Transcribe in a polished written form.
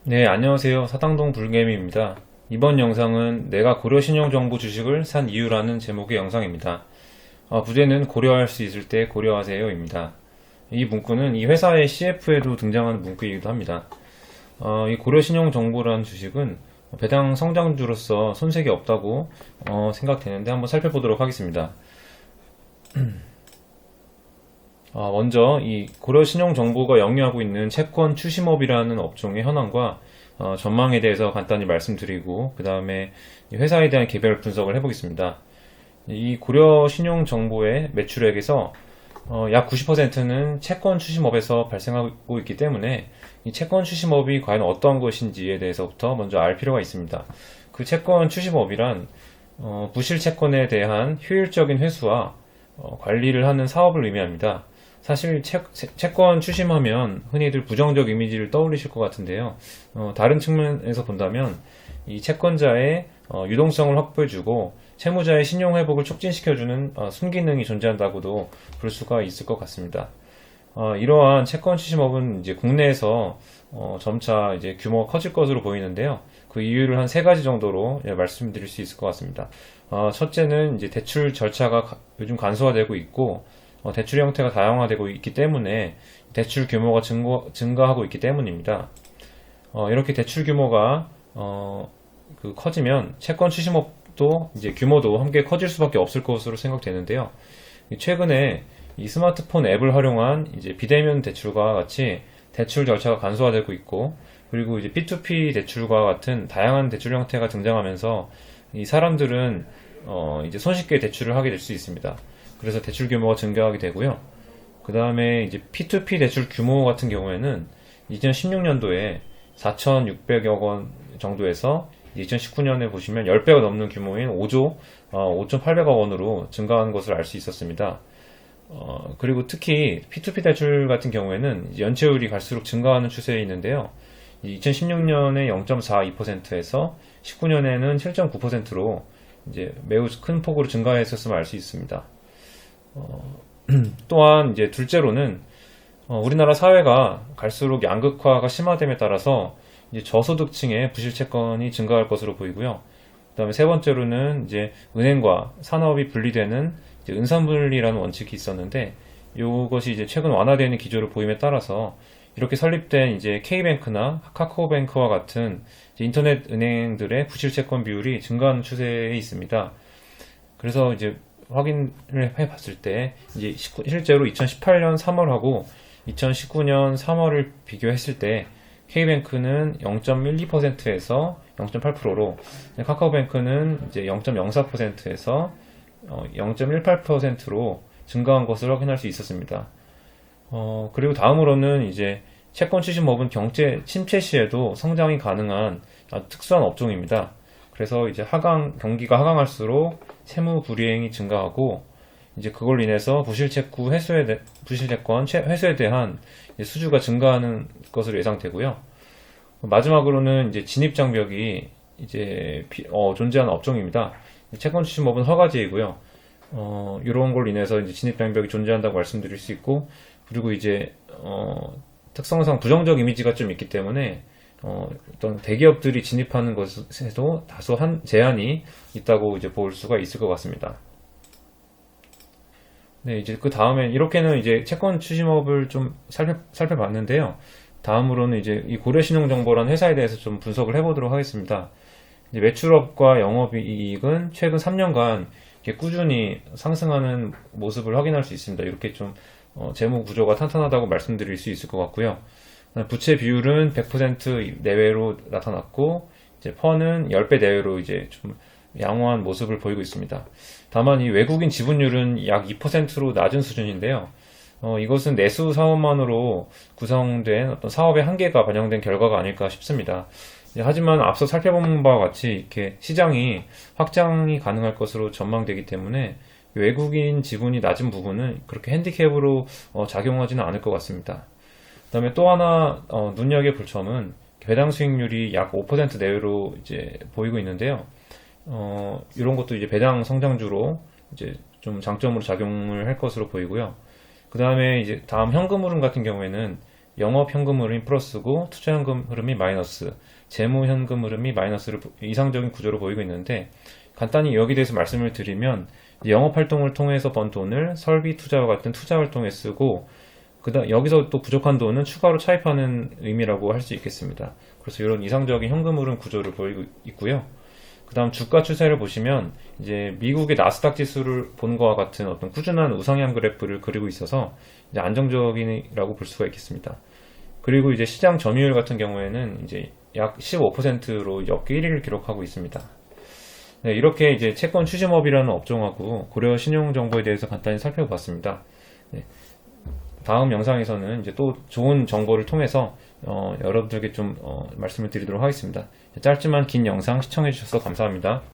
네, 안녕하세요. 사당동 불개미입니다. 이번 영상은 내가 고려신용정보 주식을 산 이유라는 제목의 영상입니다. 부제는 고려할 수 있을 때 고려하세요입니다. 이 문구는 이 회사의 CF에도 등장하는 문구이기도 합니다. 이 고려신용정보라는 주식은 배당 성장주로서 손색이 없다고 생각되는데 한번 살펴보도록 하겠습니다. 먼저 이 고려신용정보가 영위하고 있는 채권 추심업이라는 업종의 현황과 전망에 대해서 간단히 말씀드리고 그 다음에 회사에 대한 개별 분석을 해보겠습니다. 이 고려신용정보의 매출액에서 약 90%는 채권 추심업에서 발생하고 있기 때문에 이 채권 추심업이 과연 어떤 것인지에 대해서부터 먼저 알 필요가 있습니다. 그 채권 추심업이란 부실 채권에 대한 효율적인 회수와 관리를 하는 사업을 의미합니다. 사실 채권 추심하면 흔히들 부정적 이미지를 떠올리실 것 같은데요. 다른 측면에서 본다면 이 채권자의 유동성을 확보해주고 채무자의 신용 회복을 촉진시켜주는 순기능이 존재한다고도 볼 수가 있을 것 같습니다. 이러한 채권 추심업은 이제 국내에서 점차 이제 규모가 커질 것으로 보이는데요. 그 이유를 한 세 가지 정도로 말씀드릴 수 있을 것 같습니다. 첫째는 이제 대출 절차가 요즘 간소화되고 있고 대출 형태가 다양화되고 있기 때문에 대출 규모가 증가하고 있기 때문입니다. 이렇게 대출 규모가 커지면 채권 추심업도 이제 규모도 함께 커질 수밖에 없을 것으로 생각되는데요. 최근에 이 스마트폰 앱을 활용한 이제 비대면 대출과 같이 대출 절차가 간소화되고 있고 그리고 이제 P2P 대출과 같은 다양한 대출 형태가 등장하면서 이 사람들은 이제 손쉽게 대출을 하게 될 수 있습니다. 그래서 대출 규모가 증가하게 되고요. 그 다음에 이제 P2P 대출 규모 같은 경우에는 2016년도에 4,600억 원 정도에서 2019년에 보시면 10배가 넘는 규모인 5조 5,800억 원으로 증가한 것을 알 수 있었습니다. 그리고 특히 P2P 대출 같은 경우에는 연체율이 갈수록 증가하는 추세에 있는데요. 2016년에 0.42%에서 19년에는 7.9%로 이제 매우 큰 폭으로 증가했었음을 알 수 있습니다. 또한 이제 둘째로는 우리나라 사회가 갈수록 양극화가 심화됨에 따라서 이제 저소득층의 부실 채권이 증가할 것으로 보이고요. 그다음에 세 번째로는 이제 은행과 산업이 분리되는 이제 은산분리라는 원칙이 있었는데 이것이 이제 최근 완화되는 기조를 보임에 따라서 이렇게 설립된 이제 K뱅크나 카카오뱅크와 같은 인터넷 은행들의 부실 채권 비율이 증가하는 추세에 있습니다. 그래서 이제 확인을 해봤을 때 이제 실제로 2018년 3월하고 2019년 3월을 비교했을 때 K뱅크는 0.12%에서 0.8%로 카카오뱅크는 이제 0.04%에서 0.18%로 증가한 것을 확인할 수 있었습니다. 그리고 다음으로는 이제 채권 추심업은 경제 침체 시에도 성장이 가능한 아주 특수한 업종입니다. 그래서 이제 경기가 하강할수록 채무 불이행이 증가하고 이제 그걸 인해서 부실 채권 회수에 대한 수주가 증가하는 것으로 예상되고요. 마지막으로는 이제 진입 장벽이 이제 존재하는 업종입니다. 채권 추심업은 허가제이고요. 이런 걸로 인해서 이제 진입 장벽이 존재한다고 말씀드릴 수 있고 그리고 이제 특성상 부정적 이미지가 좀 있기 때문에 어떤 대기업들이 진입하는 것에도 다소 제한이 있다고 이제 볼 수가 있을 것 같습니다. 네, 이제 그 다음에 이렇게는 이제 채권 추심업을 좀 살펴봤는데요. 다음으로는 이제 이 고려신용정보라는 회사에 대해서 좀 분석을 해보도록 하겠습니다. 이제 매출업과 영업이익은 최근 3년간 꾸준히 상승하는 모습을 확인할 수 있습니다. 이렇게 좀 재무 구조가 탄탄하다고 말씀드릴 수 있을 것 같고요. 부채 비율은 100% 내외로 나타났고 이제 펀은 10배 내외로 이제 좀 양호한 모습을 보이고 있습니다. 다만 이 외국인 지분율은 약 2%로 낮은 수준인데요. 이것은 내수 사업만으로 구성된 어떤 사업의 한계가 반영된 결과가 아닐까 싶습니다. 하지만 앞서 살펴본 바와 같이 이렇게 시장이 확장이 가능할 것으로 전망되기 때문에 외국인 지분이 낮은 부분은 그렇게 핸디캡으로 작용하지는 않을 것 같습니다. 그 다음에 또 하나 눈여겨볼 점은 배당 수익률이 약 5% 내외로 이제 보이고 있는데요. 이런 것도 이제 배당 성장주로 이제 좀 장점으로 작용을 할 것으로 보이고요. 그 다음에 이제 다음 현금 흐름 같은 경우에는 영업 현금 흐름이 플러스고 투자 현금 흐름이 마이너스, 재무 현금 흐름이 마이너스를 이상적인 구조로 보이고 있는데, 간단히 여기 대해서 말씀을 드리면 영업 활동을 통해서 번 돈을 설비 투자와 같은 투자 활동에 쓰고, 그다음 여기서 또 부족한 돈은 추가로 차입하는 의미라고 할 수 있겠습니다. 그래서 이런 이상적인 현금 흐름 구조를 보이고 있고요. 그 다음 주가 추세를 보시면 이제 미국의 나스닥 지수를 보는 것과 같은 어떤 꾸준한 우상향 그래프를 그리고 있어서 이제 안정적이라고 볼 수가 있겠습니다. 그리고 이제 시장 점유율 같은 경우에는 이제 약 15%로 역기 1위를 기록하고 있습니다. 네, 이렇게 이제 채권 추심업이라는 업종하고 고려 신용정보에 대해서 간단히 살펴봤습니다. 네, 다음 영상에서는 이제 또 좋은 정보를 통해서 여러분들께 좀 말씀을 드리도록 하겠습니다. 짧지만 긴 영상 시청해 주셔서 감사합니다.